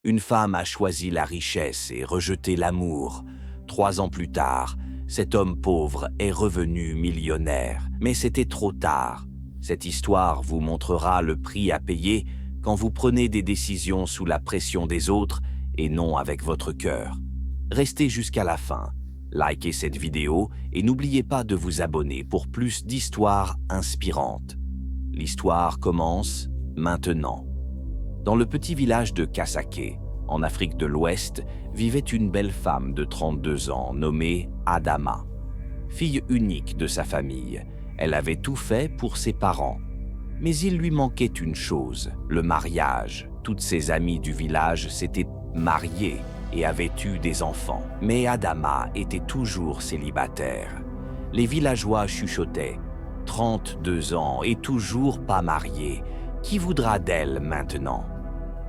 Une femme a choisi la richesse et rejeté l'amour. 3 ans plus tard, cet homme pauvre est revenu millionnaire. Mais c'était trop tard. Cette histoire vous montrera le prix à payer quand vous prenez des décisions sous la pression des autres et non avec votre cœur. Restez jusqu'à la fin. Likez cette vidéo et n'oubliez pas de vous abonner pour plus d'histoires inspirantes. L'histoire commence maintenant. Dans le petit village de Kasake, en Afrique de l'Ouest, vivait une belle femme de 32 ans nommée Adama. Fille unique de sa famille, elle avait tout fait pour ses parents. Mais il lui manquait une chose, le mariage. Toutes ses amies du village s'étaient mariées et avaient eu des enfants. Mais Adama était toujours célibataire. Les villageois chuchotaient « 32 ans et toujours pas mariée, qui voudra d'elle maintenant ?»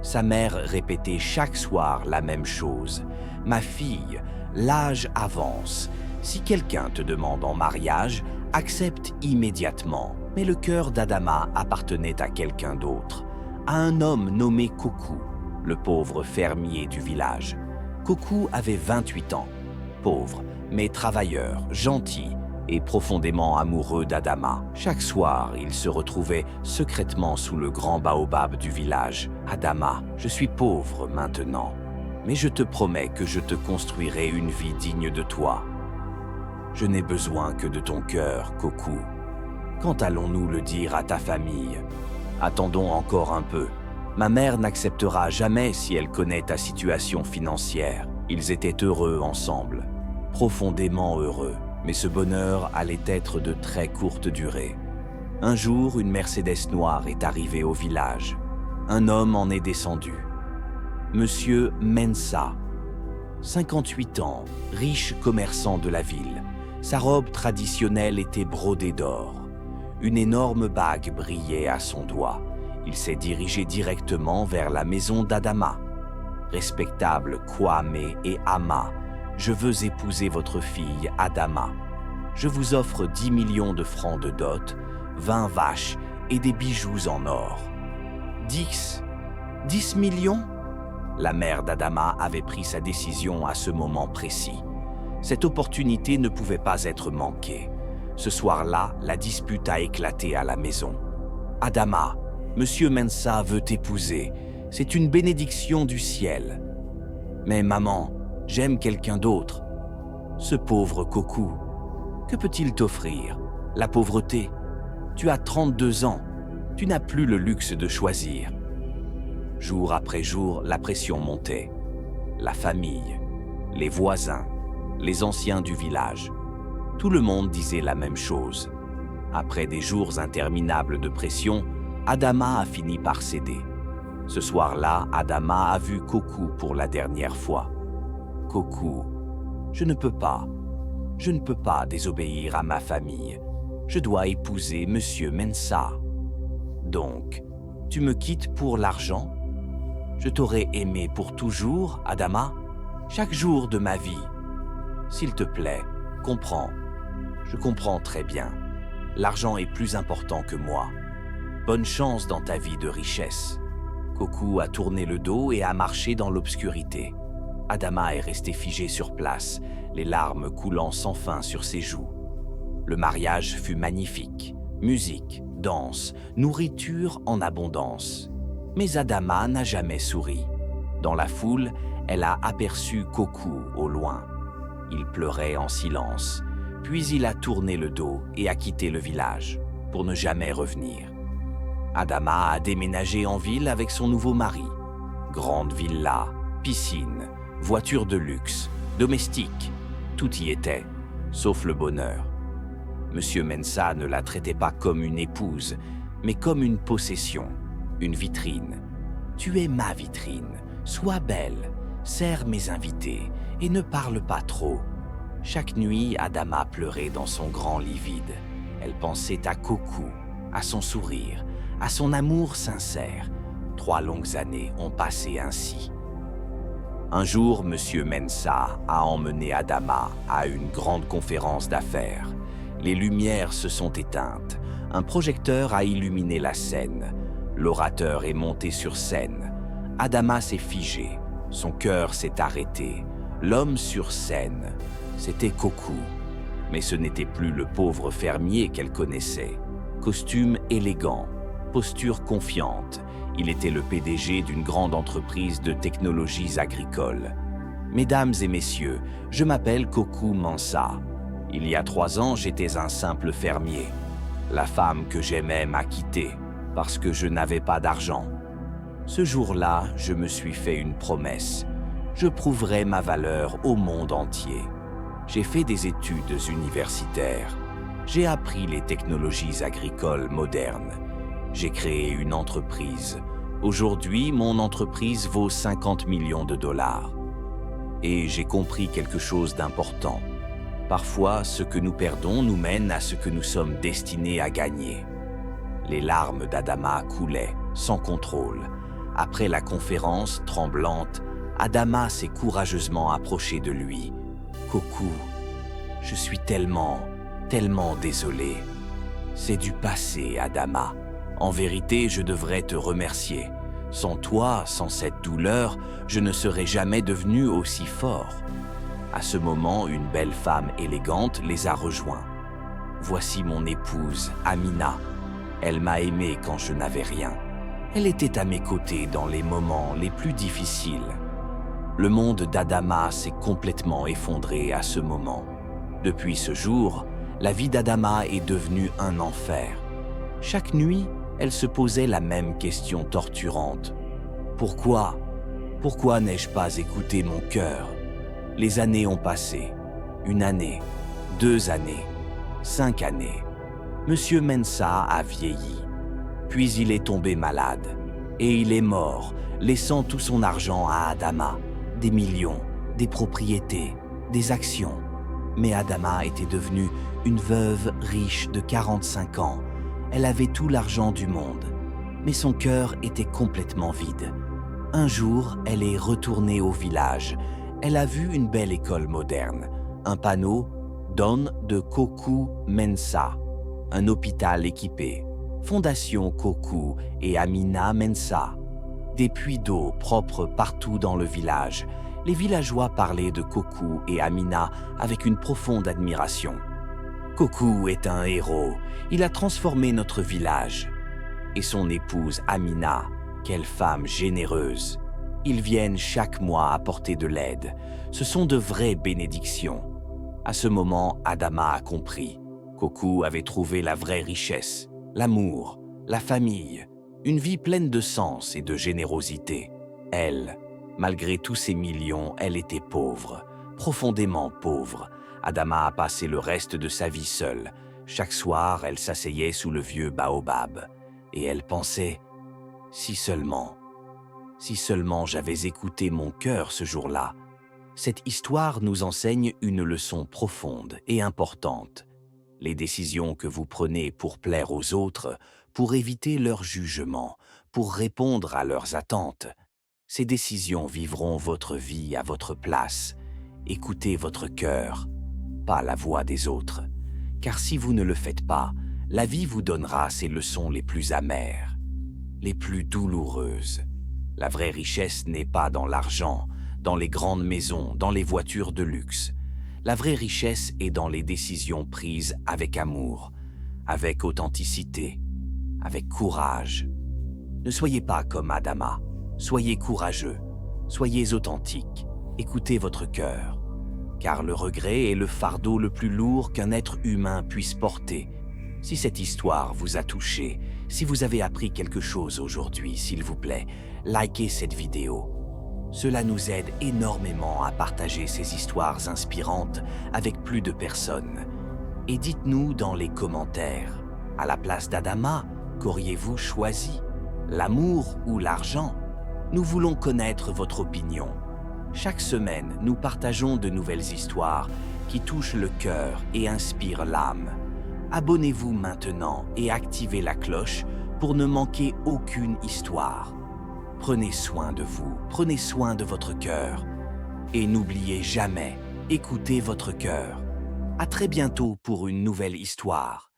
Sa mère répétait chaque soir la même chose. « Ma fille, l'âge avance. Si quelqu'un te demande en mariage, accepte immédiatement. » Mais le cœur d'Adama appartenait à quelqu'un d'autre, à un homme nommé Kokou, le pauvre fermier du village. Kokou avait 28 ans, pauvre, mais travailleur, gentil et profondément amoureux d'Adama. Chaque soir, il se retrouvait secrètement sous le grand baobab du village. « Adama, je suis pauvre maintenant, mais je te promets que je te construirai une vie digne de toi. Je n'ai besoin que de ton cœur, Kokou. Quand allons-nous le dire à ta famille? Attendons encore un peu. Ma mère n'acceptera jamais si elle connaît ta situation financière. » Ils étaient heureux ensemble, profondément heureux. Mais ce bonheur allait être de très courte durée. Un jour, une Mercedes noire est arrivée au village. Un homme en est descendu. Monsieur Mensa, 58 ans, riche commerçant de la ville. Sa robe traditionnelle était brodée d'or. Une énorme bague brillait à son doigt. Il s'est dirigé directement vers la maison d'Adama. « Respectable Kwame et Ama, je veux épouser votre fille Adama. Je vous offre 10 millions de francs de dot, 20 vaches et des bijoux en or. » 10 millions? La mère d'Adama avait pris sa décision à ce moment précis. Cette opportunité ne pouvait pas être manquée. Ce soir-là, la dispute a éclaté à la maison. « Adama, Monsieur Mensa veut t'épouser. C'est une bénédiction du ciel. »« Mais maman, j'aime quelqu'un d'autre. » »« Ce pauvre Kokou, que peut-il t'offrir? La pauvreté. Tu as 32 ans. Tu n'as plus le luxe de choisir. » Jour après jour, la pression montait. La famille, les voisins, les anciens du village. Tout le monde disait la même chose. Après des jours interminables de pression, Adama a fini par céder. Ce soir-là, Adama a vu Kokou pour la dernière fois. « Kokou, je ne peux pas désobéir à ma famille. Je dois épouser Monsieur Mensa. Donc, tu me quittes pour l'argent? Je t'aurais aimé pour toujours, Adama, chaque jour de ma vie. S'il te plaît, comprends. Je comprends très bien. L'argent est plus important que moi. Bonne chance dans ta vie de richesse. » Kokou a tourné le dos et a marché dans l'obscurité. Adama est resté figé sur place, les larmes coulant sans fin sur ses joues. Le mariage fut magnifique. Musique, danse, nourriture en abondance. Mais Adama n'a jamais souri. Dans la foule, elle a aperçu Kokou au loin. Il pleurait en silence, puis il a tourné le dos et a quitté le village pour ne jamais revenir. Adama a déménagé en ville avec son nouveau mari. Grande villa, piscine, voiture de luxe, domestique, tout y était, sauf le bonheur. Monsieur Mensa ne la traitait pas comme une épouse, mais comme une possession, une vitrine. « Tu es ma vitrine, sois belle, sers mes invités et ne parle pas trop. » Chaque nuit, Adama pleurait dans son grand lit vide. Elle pensait à Kokou, à son sourire, à son amour sincère. 3 longues années ont passé ainsi. Un jour, Monsieur Mensa a emmené Adama à une grande conférence d'affaires. Les lumières se sont éteintes. Un projecteur a illuminé la scène. L'orateur est monté sur scène. Adama s'est figée, Son cœur s'est arrêté. L'homme sur scène, c'était Kokou. Mais ce n'était plus le pauvre fermier qu'elle connaissait. Costume élégant, posture confiante, il était le PDG d'une grande entreprise de technologies agricoles. Mesdames et messieurs, je m'appelle Kokou Mansa. Il y a 3 ans, j'étais un simple fermier. La femme que j'aimais m'a quitté parce que je n'avais pas d'argent. Ce jour-là, je me suis fait une promesse. Je prouverai ma valeur au monde entier. J'ai fait des études universitaires. J'ai appris les technologies agricoles modernes. J'ai créé une entreprise. Aujourd'hui, mon entreprise vaut 50 millions de dollars. Et j'ai compris quelque chose d'important. Parfois, ce que nous perdons nous mène à ce que nous sommes destinés à gagner. Les larmes d'Adama coulaient, sans contrôle. Après la conférence, tremblante, Adama s'est courageusement approchée de lui. « Kokou, je suis tellement désolé. C'est du passé, Adama. En vérité, je devrais te remercier. Sans toi, sans cette douleur, je ne serais jamais devenu aussi fort. » À ce moment, une belle femme élégante les a rejoints. « Voici mon épouse, Amina. Elle m'a aimé quand je n'avais rien. Elle était à mes côtés dans les moments les plus difficiles. » Le monde d'Adama s'est complètement effondré à ce moment. Depuis ce jour, la vie d'Adama est devenue un enfer. Chaque nuit, elle se posait la même question torturante. Pourquoi n'ai-je pas écouté mon cœur? Les années ont passé. 1 année, 2 années, 5 années. Monsieur Mensah a vieilli. Puis il est tombé malade. Et il est mort, laissant tout son argent à Adama. Des millions, des propriétés, des actions. Mais Adama était devenue une veuve riche de 45 ans. Elle avait tout l'argent du monde. Mais son cœur était complètement vide. Un jour, elle est retournée au village. Elle a vu une belle école moderne. Un panneau « Don de Kokou Mensah », un hôpital équipé. Fondation Kokou et Amina Mensah. Des puits d'eau propres partout dans le village. Les villageois parlaient de Kokou et Amina avec une profonde admiration. Kokou est un héros. Il a transformé notre village. Et son épouse Amina, quelle femme généreuse. Ils viennent chaque mois apporter de l'aide. Ce sont de vraies bénédictions. À ce moment, Adama a compris. Kokou avait trouvé la vraie richesse, l'amour, la famille, une vie pleine de sens et de générosité. Elle, malgré tous ses millions, elle était pauvre, profondément pauvre. Adama a passé le reste de sa vie seule. Chaque soir, elle s'asseyait sous le vieux baobab. Et elle pensait, si seulement j'avais écouté mon cœur ce jour-là. Cette histoire nous enseigne une leçon profonde et importante. Les décisions que vous prenez pour plaire aux autres, pour éviter leur jugement, pour répondre à leurs attentes, ces décisions vivront votre vie à votre place. Écoutez votre cœur, pas la voix des autres. Car si vous ne le faites pas, la vie vous donnera ces leçons les plus amères, les plus douloureuses. La vraie richesse n'est pas dans l'argent, dans les grandes maisons, dans les voitures de luxe. La vraie richesse est dans les décisions prises avec amour, avec authenticité, avec courage. Ne soyez pas comme Adama, soyez courageux, soyez authentique, écoutez votre cœur. Car le regret est le fardeau le plus lourd qu'un être humain puisse porter. Si cette histoire vous a touché, si vous avez appris quelque chose aujourd'hui, s'il vous plaît, likez cette vidéo. Cela nous aide énormément à partager ces histoires inspirantes avec plus de personnes. Et dites-nous dans les commentaires, à la place d'Adama, qu'auriez-vous choisi? L'amour ou l'argent? Nous voulons connaître votre opinion. Chaque semaine, nous partageons de nouvelles histoires qui touchent le cœur et inspirent l'âme. Abonnez-vous maintenant et activez la cloche pour ne manquer aucune histoire. Prenez soin de vous, prenez soin de votre cœur. Et n'oubliez jamais, écoutez votre cœur. À très bientôt pour une nouvelle histoire.